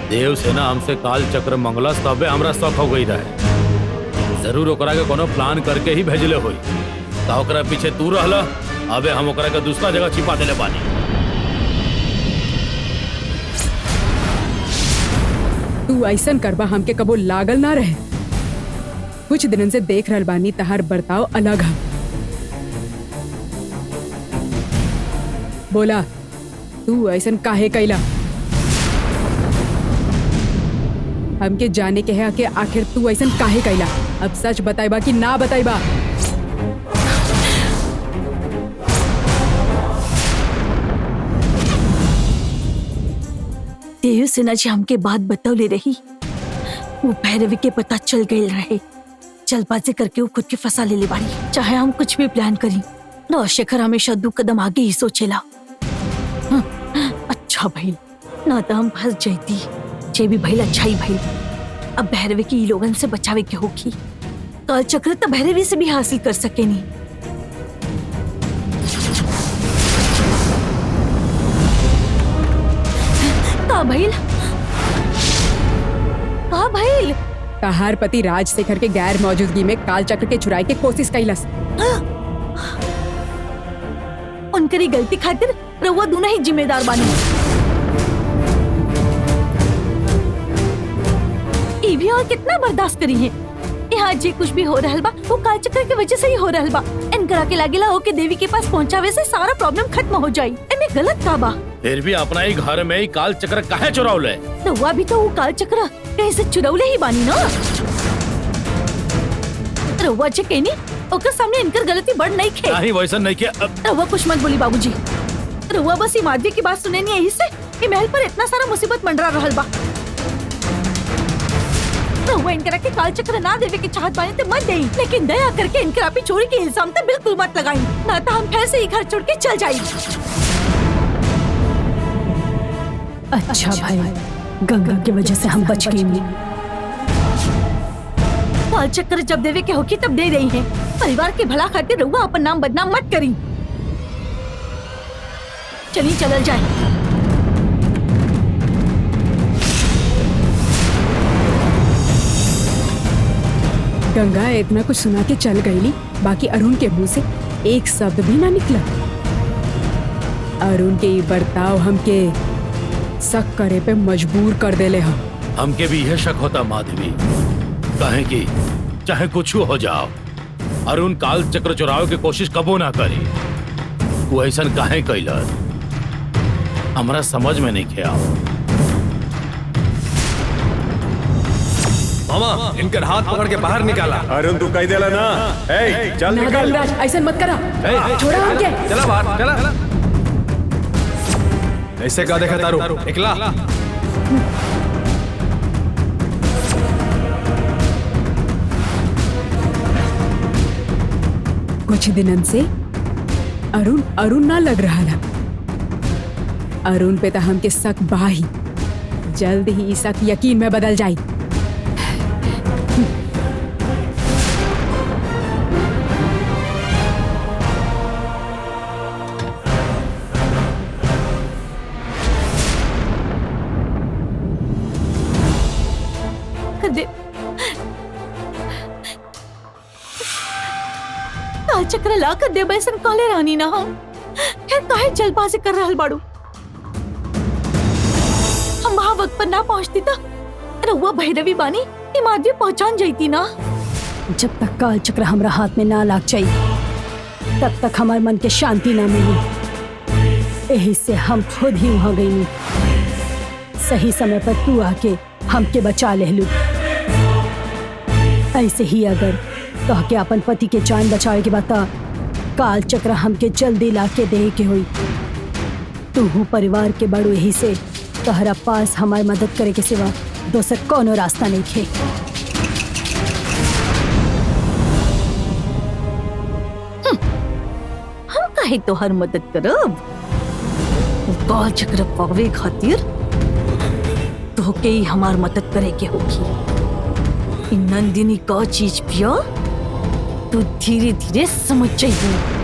देवसेना हमसे काल चक्र मंगलस तबे हमरा शक हो गई रहे। जरूर ओकरा के कोनो प्लान करके ही भेजले होई। ता ओकरा पीछे तू रहला, अबे हम ओकरा के दूसरा जगह छिपा देले बानी। तू ऐसन करबा हमके कबो लागल ना रहे। कुछ दिनन से देख रहल बानी तहार बर्ताव अलग है। बोला तू ऐसन काहे कैला? हमके जाने के है कि आखिर तू ऐसन काहे कैला। अब सच बताइबा कि ना बताइबा? देवसेना जी हमके बात बतौले रही, वो भैरवी के पता चल गई रहे। जल्दबाजी करके वो खुद के फंसा ले बाड़ी। चाहे हम कुछ भी प्लान करी ना, शेखर हमेशा 2 कदम आगे ही सोचेला। अच्छा भइल ना तो हम फंस जाती। जे भी भइल अच्छा ही भइल। अब भैरवी की लोगन से बचावे के होगी। काल चक्र तो भैरवी से भी हासिल कर सके नहीं। का भइल? का भइल? तहार पति राजशेखर के गैर मौजूदगी में काल चक्र के चुराए के कोशिश कैलस। उनकरी गलती खातिर रउआ दोनों ही जिम्मेदार बानी। ये भी और कितना बर्दाश्त करी है। यहाँ जे कुछ भी हो रहल बा वो काल चक्र की वजह से ही हो रहल बा। इनकरा के लागेला ओके देवी के पास पहुँचावे से सारा प्रॉब्लम खत्म हो जाई। इनमें गलत का बा? फिर भी अपना ही घर में ही काल चक्र काहे चुरावले? रउआ भी तो वो काल चक्र कहीं से चुरौले ही बानी ना। रउआ जे कहनी ओकर सामने इनकर गलती बढ़ नहीं खे। नहीं वैसा नहीं किया। रउआ कुछ मत बोली बाबूजी। रउआ बस माधवी की बात सुने नहीं, यही से ये महल पर इतना सारा मुसीबत मंडरा रहल बा। रउआ इनकरा के काल चक्र ना देवे के चाहत बानी तो मत देई, लेकिन दया करके इनकरा पे चोरी के इल्जाम तो बिल्कुल मत लगाई, ना तो हम फिर से ही घर छोड़ के चल जाई। अच्छा भाई, गंगा की वजह से हम बच गए। काल चक्र जब देवे के होगी तब दे रही है। परिवार के भला खातिर रउआ अपन नाम बदनाम मत करी। चलिए चलल जाए। गंगा इतना कुछ सुना के चल गईली, बाकी अरुण के मुंह से एक शब्द भी ना निकला। अरुण के ये बर्ताव हमके शक करे पे मजबूर कर देले हम। हमके भी यह शक होता माधवी, कहे कि चाहे कुछ हो जाओ अरुण काल चक्र चुरावे की कोशिश कबो ना करी। वो ऐसा काहे कैलस हमरा समझ में नहीं खे आओ। मामा इनकर हाथ पकड़ के बाहर निकाला। अरुण तू कह देला ना। ए, चल निकल। ऐसा मत करा। छोड़ा हमके। चला बाहर चला। ऐसे का देखा तारू निकला। कुछ दिनन से अरुण ना लग रहा था। अरुण पे तो हमके शक बा ही। जल्द ही शक यकीन में बदल जाए। काल चक्र ला कर दे बैसन काले रानी ना हम फिर काहे जल्दबाजी कर रहल बाड़ू। हम वहाँ वक्त पर ना पहुँचती तो रउआ भैरवी बानी ये माधवी पहचान जाती ना। जब तक काल चक्र हमरा हाथ में ना लाग जाई तब तक हमारे मन के शांति ना मिली। यही से हम खुद ही वहाँ गई। सही समय पर तू आके हमके बचा ले लू। ऐसे ही अगर तो के अपन पति के जान बचावे के बाद काल चक्र हमके जल्दी ला के दे के हुई। तू परिवार के बड़ू यही से तहरा पास हमारी मदद करे के सिवा दोसर कोनो रास्ता नहीं खे। हम काहे तोहर मदद करब? काल चक्र पावे खातिर तोहके ही हमार मदद करे के होगी। इ नंदिनी का चीज पिया तू धीरे धीरे समझ जाइए।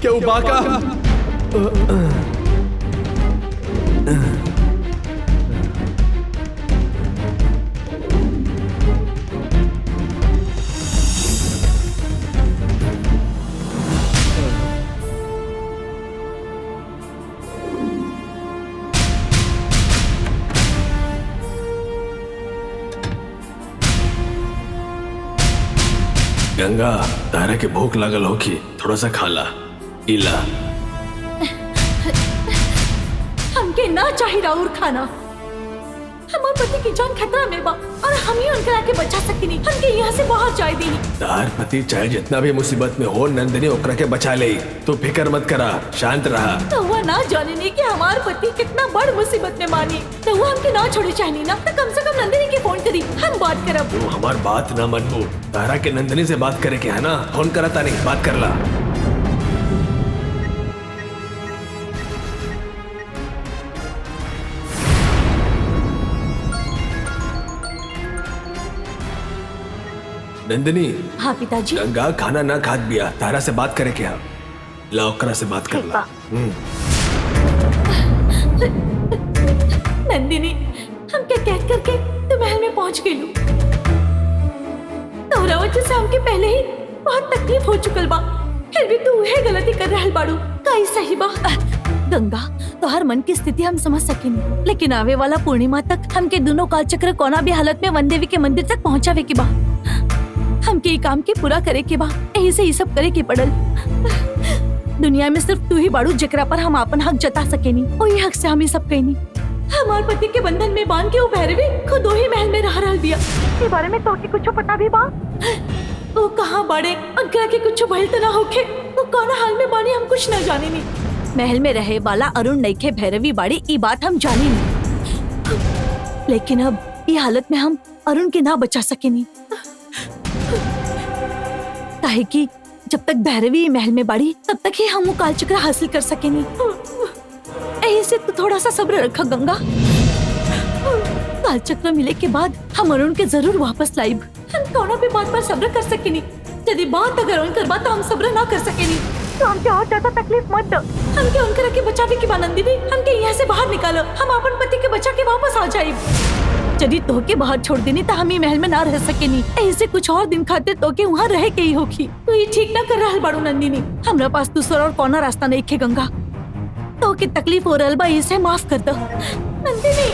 क्यों बाका? गंगा, तारा के भूख लगल होगी, थोड़ा सा खा ला। इला हमके ना चाहिए राउर खाना। हमार पति की जान खतरा में बा और हम ही उनकरा के बचा सकिनी। हमके यहाँ से बाहर जाए दी। तार पति चाहे जितना भी मुसीबत में हो, नंदिनी ओकरा के बचा ले। तू फिक्र मत करा, शांत रहा। तो वह ना जाने नहीं कि हमार पति कितना बड़ मुसीबत में मानी। तो वो हमके ना छोड़े चाहिए ना, तो कम से कम नंदिनी के फोन करी, हम बात करब। तू हमार बात ना मनबू। तारा के नंदिनी से बात करे के है ना, फोन करा तानी, बात कर ला। नंदिनी। हाँ पिताजी। गंगा खाना ना खाद बिया, तारा से बात करे क्या? ला ओकरा से बात कर ला। नंदिनी, हम क्या कह करके तो महल में पहुंच गई। तोहरा वजह से हमके पहले ही बहुत तकलीफ हो चुकल बा, फिर भी तू उहे गलती कर रहल बाड़ू। काई सही बा। गंगा, तोहर मन की स्थिति हम समझ सकेनी, लेकिन आवे वाला पूर्णिमा तक हमके दोनों काल चक्र कोना भी हालत में वन देवी के मंदिर तक पहुंचावे के बा। हमके काम के पूरा करे के बा, यही से ये सब करे के पड़ल। दुनिया में सिर्फ तू ही बाड़ू जेकरा पर हम अपन हक जता सकेनी, वही हक से हम ये सब कहनी। हमार पति के बंधन में बांध के वो भैरवी खुद ही महल में रह रहल बिया। के बारे में तो कुछ पता भी बा? वो कहाँ बाड़े, अगर के कुछ भइल त ना होखे, वो कौन हाल में बानी हम कुछ न जाने नी। महल में रहे वाला अरुण नइखे भैरवी बाड़ी, ई बात हम जानी नी। लेकिन अब ये हालत में हम अरुण के ना बचा सकेनी, काहे कि जब तक भैरवी महल में बाड़ी तब तक ही हम वो कालचक्र हासिल कर सकेनी। यही से तो थोड़ा सा सब्र रखा गंगा। कालचक्र मिले के बाद हम अरुण के जरूर वापस लाइब। हम कौनो भी बात पर सब्र कर सकेनी। यदि बात अगर उनकर बात तो हम सब्र ना कर सकेनी, तो हमके और ज्यादा तकलीफ मत दो। हमके उनके रखे बचावे के बाद नंदिनी, हमके यहाँ से बाहर निकालो। हम अपन पति के बचा के वापस आ जाइब। यदि तोहके बाहर छोड़ देनी तो हम ही महल में ना रह सकेनी। ऐसे कुछ और दिन खातिर तोके वहाँ रह के ही होगी। तो ये ठीक ना कर रहल बाड़ू नंदिनी। हमरा पास दूसरा और कौना रास्ता नहीं खे गंगा। तोके तकलीफ हो रहल बा, इसे माफ कर दो नंदिनी।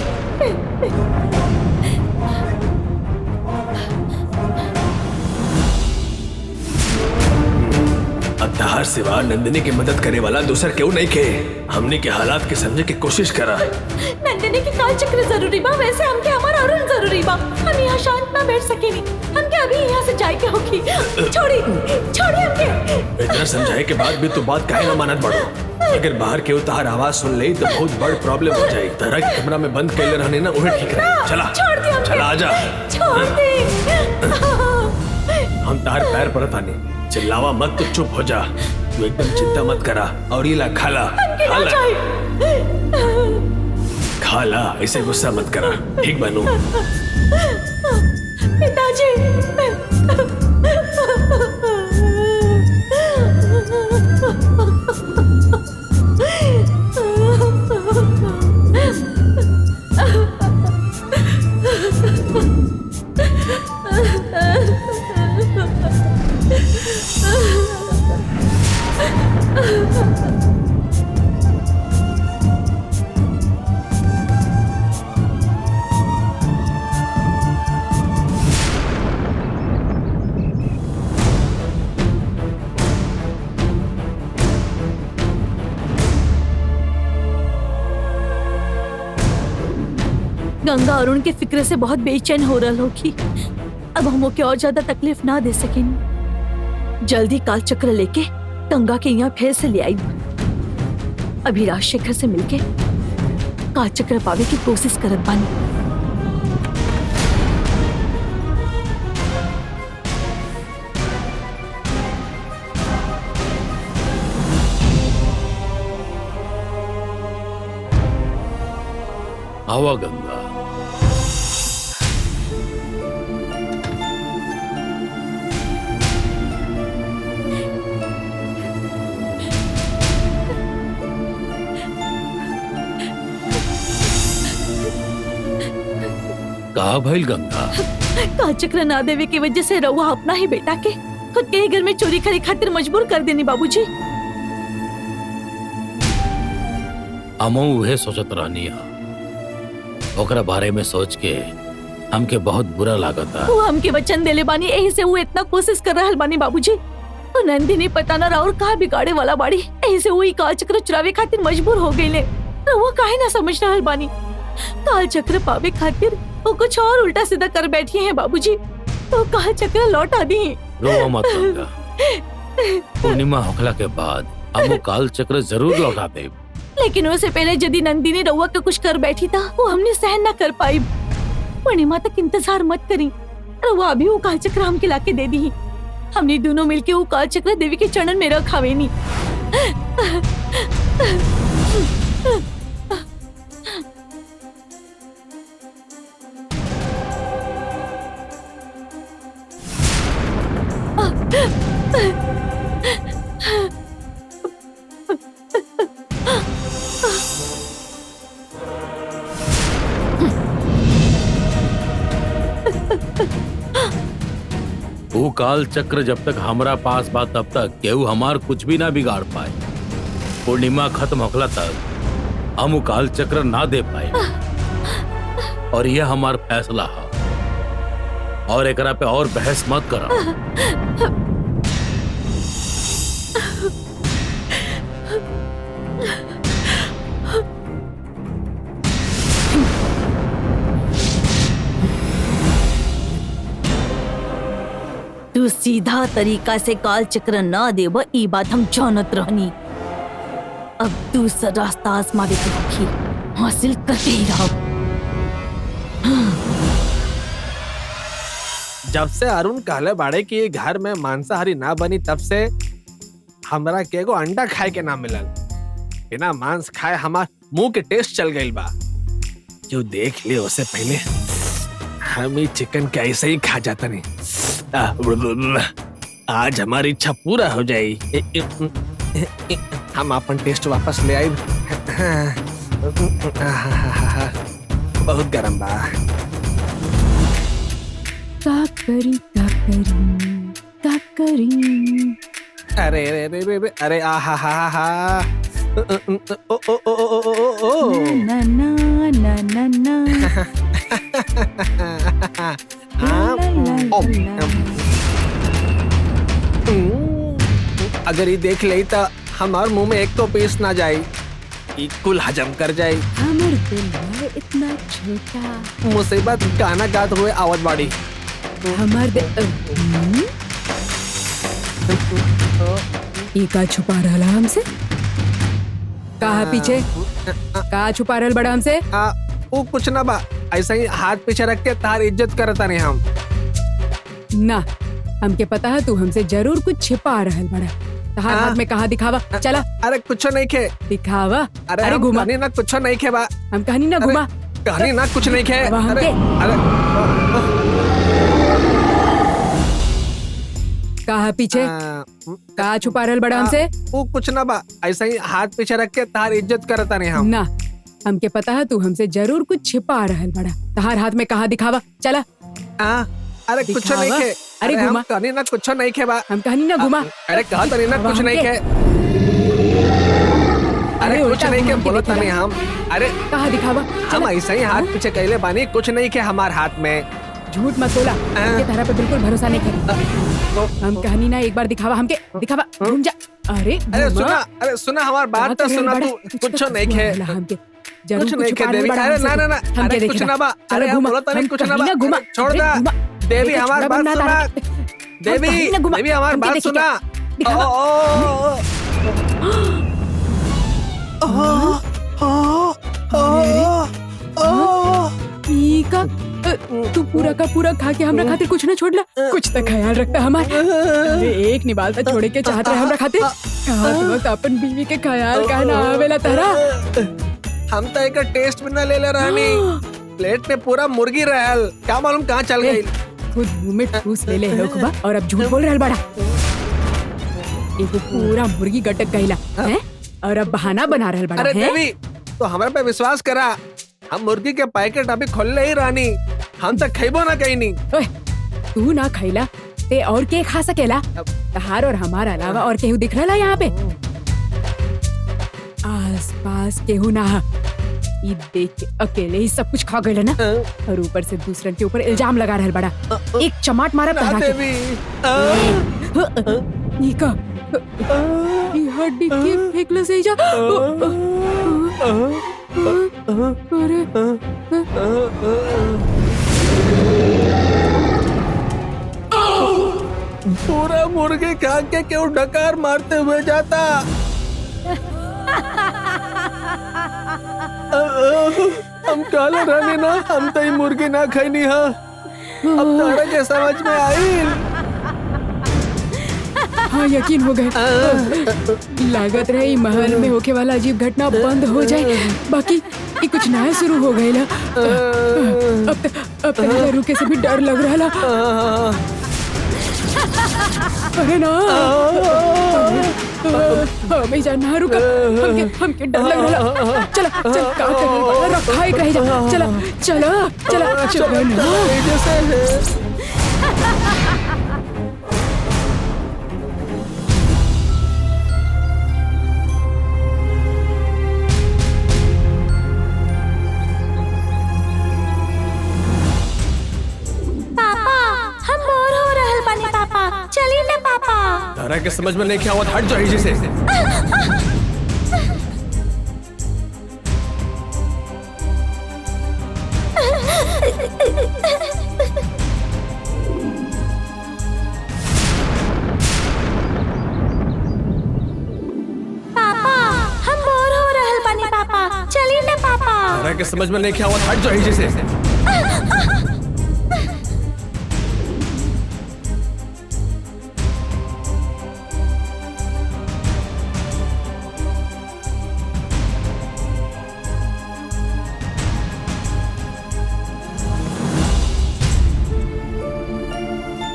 अब तहार सिवा नंदिनी की मदद करे वाला दूसर क्यों नहीं के? हमने के हालात के समझे की कोशिश करा। नंदिनी की काल चक्र जरूरी बा, वैसे हमके हमारा अरुण जरूरी बा। हम यहाँ शांत ना बैठ सकेनी। हमके अभी यहाँ से जाए के होगी। छोड़ी हमके। इतना समझाए के बाद भी तू बात काहे ना मानत बढ़ो। अगर बाहर के उतार आवाज सुन ले तो बहुत बड़ प्रॉब्लम हो जाए। तरह के कमरा में बंद कर रहने ना उन्हें ठीक रहे। चला छोड़ दे हमके। चला आजा। छोड़ दे। हम तार पैर पर तानी, चिल्लावा मत तो चुप हो जा। तू एकदम चिंता मत करा और ये ला खाला खाला, ऐसे गुस्सा मत करा, ठीक बनू। पिताजी गंगा अरुण के फिक्र से बहुत बेचैन हो रहा होगी। अब हम ओके और ज्यादा तकलीफ ना दे सकें। जल्दी काल चक्र लेके गंगा के यहाँ फिर से ले आई। अभी राजशेखर से मिलके काल चक्र पावे की कोशिश करत बानी। आवा गंगा। कहा भइल गंगा? काल चक्र ना देवे की वजह से रउआ अपना ही बेटा के खुद के ही घर में चोरी करे खातिर मजबूर कर देनी बाबूजी। अमो उहे सोचत रहनी है, ओकरा बारे में सोच के हमके बहुत बुरा लागता। वो हमके वचन देले बानी, यही से वो इतना कोशिश कर रहल बानी बाबूजी। वो नंदिनी पता ना और कहा बिगाड़े वाला बाड़ी, यही से वो ही काल चक्र चुरावे खातिर मजबूर हो गईले। वो काहे ना समझ रहल बानी, काल चक्र पावे खातिर वो कुछ और उल्टा सीधा कर बैठी है बाबूजी। तो काल चक्र लौटा दी। रो मत गंगा, पूर्णिमा होखला के बाद हम काल चक्र जरूर लौटा दे। लेकिन उससे पहले यदि नंदिनी रउआ के कुछ कर बैठी था, वो हमने सहन न कर पाई। पूर्णिमा तक इंतजार मत करी, रउआ अभी वो काल चक्र हमके लाके दे दी। हमने दोनों मिलके वो काल चक्र देवी के चरण में रखावे नी। वो काल चक्र जब तक हमारा पास बा तब तक केहू हमार कुछ भी ना बिगाड़ पाए। पूर्णिमा खत्म होखला तक हम वो काल चक्र ना दे पाए, और यह हमार फैसला है। और एकरा पे और बहस मत करा। तू सीधा तरीका से काल चक्र ना देव, ई बात हम जानत रहनी। अब दूसरा रास्ता आजमावे के रखी, हासिल करते ही रहो। जब से अरुण कहले बाड़े कि घर में मांसाहारी ना बनी, तब से हमरा के एगो अंडा खाए के ना मिलल। बिना मांस खाए हमार मुंह के टेस्ट चल गई बा। जो देख ले उससे पहले हम ही चिकन के ऐसे ही खा जाता नहीं। आज हमारी इच्छा पूरा हो जाए। हम अपन टेस्ट वापस ले आए। बहुत गरम बा। का करी अरे अरे अरे अरे अरे आहा हा हा। ओ ओ ओ ओ ओ ओ। ना ना ना ना ना अगर ये देख ले तो हमार मुंह में एक तो पीस ना जाए, कुल हजम कर जाए। हमर दिल है इतना छोटा, मुसीबत गाना गाते हुए आवाज बाड़ी। हमार ये का छुपा रहा हमसे? कहा पीछे का छुपा रहल बड़ा हमसे? वो कुछ ना बा, ऐसा ही हाथ पीछे रख के तार इज्जत करता नहीं हम। ना हमके पता है तू हमसे जरूर कुछ छिपा रहल बड़ा। तहार हाथ में कहा दिखावा, चला अरे कुछ नहीं खे। दिखावा। अरे अरे हम घुमा, कहानी ना कुछ नहीं खे बा। हम कहानी ना घुमा। कहानी ना कुछ नहीं खे। वहाँ अरे पे। अरे कहा पीछे कहा छुपा रहल बड़ा हमसे? वो कुछ ना बा, ऐसा ही हाथ पीछे रख के तार इज्जत करता नहीं हम। ना, हमके पता है तू हमसे जरूर कुछ छिपा रहल बड़ा। तहार हाथ में कहा दिखावा, चला अरे कुछ दिखावा। नहीं खे। अरे हम घुमा। कहानी ना कुछ नहीं खे बा। हम कहानी ना घुमा। अरे कहा तो नहीं ना कुछ वहाँ नहीं पे। खे। अरे कुछ उल्टा नहीं के घुमा के बोलता नहीं हम। अरे कहा दिखावा, हम चला। ऐसा ही हाथ पीछे कहले बानी, कुछ नहीं के हमार हाथ में। झूठ मत बोला, ये तरह पे बिल्कुल भरोसा नहीं करी। हम कहानी ना एक बार दिखावा, हमके दिखावा, घूम जा। अरे अरे घुमा। सुना हमार बात तो सुना तू। कुछ नहीं खे। हमके कुछ जरूर नहीं कुछ खे देवी। अरे ना ना ना, अरे कुछ ना बा। अरे हम बोलता नहीं कुछ ना बा। घुमा, छोड़ दा देवी, हमार बात सुना। देवी देवी हमार बात सुना। तू पूरा का पूरा खा के हमरा खातिर कुछ ना छोड़ला। कुछ तो ख्याल रखता हमार। अरे एक निबालता छोड़े के चाहत रहे हमरा खातिर। खात वक्त अपन बीवी के ख्याल का ना आवेला तारा। हम तो एक टेस्ट भी ना ले ले रानी। प्लेट में पूरा मुर्गी रहल, क्या मालूम कहाँ चल गई। खुद मुंह में ठूस ले ले होखबा और अब झूठ बोल रहल बड़ा। एगो पूरा मुर्गी गटक गईला हैं और अब बहाना बना रहल बड़ा। अरे हैं? देवी तो हमारे पे विश्वास करा। हम मुर्गी के पैकेट अभी खोल ही रानी। हम तक खैबो ना कहीं नहीं। ओए, तू ना खैला ते और के खा सकेला? तहार और हमारा अलावा और केहू दिख रहा यहाँ पे? आस पास केहू ना हा। ई देख के अकेले ही सब कुछ खा गए ना, और ऊपर से दूसरन के ऊपर इल्जाम लगा रहल बड़ा। एक चमाट मारा ना तहरा के। देवी। ई का ई हड्डी के फेंकले से जा। अरे पूरा मुर्गी खा के क्यों डकार मारते हुए जाता। हम काले रहने ना, हम तो ही मुर्गी ना खाई नहीं। हाँ अब तारा के समझ में आई। हाँ यकीन हो गए। लागत रहे ई महल में होके वाला अजीब घटना बंद हो जाए, बाकी ये कुछ नया शुरू हो गए। अब तक रुके से भी डर लग रहा। अरे ना हमें जाना रुका, हमके डर लग रहा। चला चल का कर रखा एक रह जा। चला चला चला चला ना। चली ना पापा। तारा के समझ में नहीं क्या हुआ, हट जाओ इसी से। पापा हम बोर हो रहल बानी पापा, चली ना पापा। तारा के समझ में नहीं क्या हुआ, हट जाओ इसी से।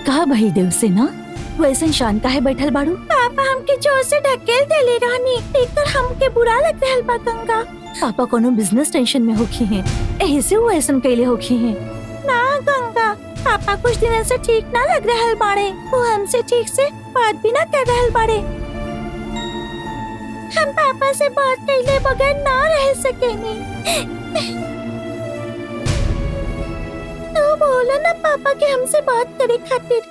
कहा भाई देव से ना वैसे शान का है बैठल बाड़ू। पापा हमके जोर से ढकेल देले रानी, देखकर हमके बुरा लग रहल बा गंगा। पापा कोनो बिजनेस टेंशन में होखी हैं, एही से वो ऐसन कैले होखी हैं। ना गंगा, पापा कुछ दिन से ठीक ना लग रहल बाड़े। वो हमसे ठीक से बात भी ना कर रहल बाड़े। हम पापा से बात कैले बगैर ना रह सकेनी। तो बोलो ना पापा के हमसे बात करे खातिर।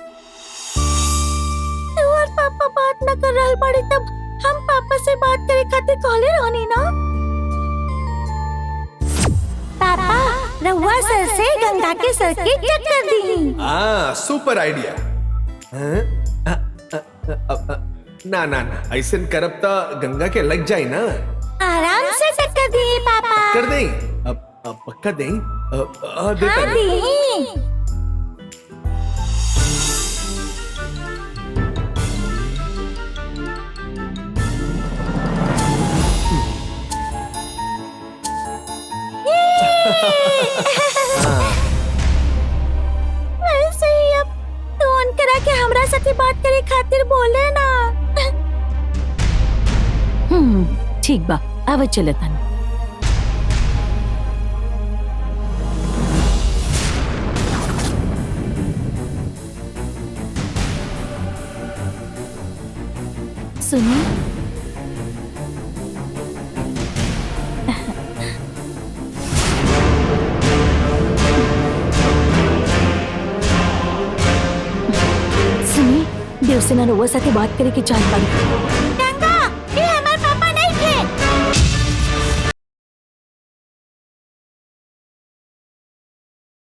तू और पापा बात न कर रहल बाड़े तब हम पापा से बात करे खातिर कहले रहनी ना। पापा रहुआ सर से गंगा के सर की टक्कर दी। हाँ सुपर आइडिया। ना ना ना ऐसे करब तो गंगा के लग जाए ना। आराम से टक्कर दी पापा। कर दें अब पक्का दें। हाँ दी। ठीक बा आवा चले तन। सुनिए सुनिए देवसेना रउआ साथे बात करे के चाहत बानी।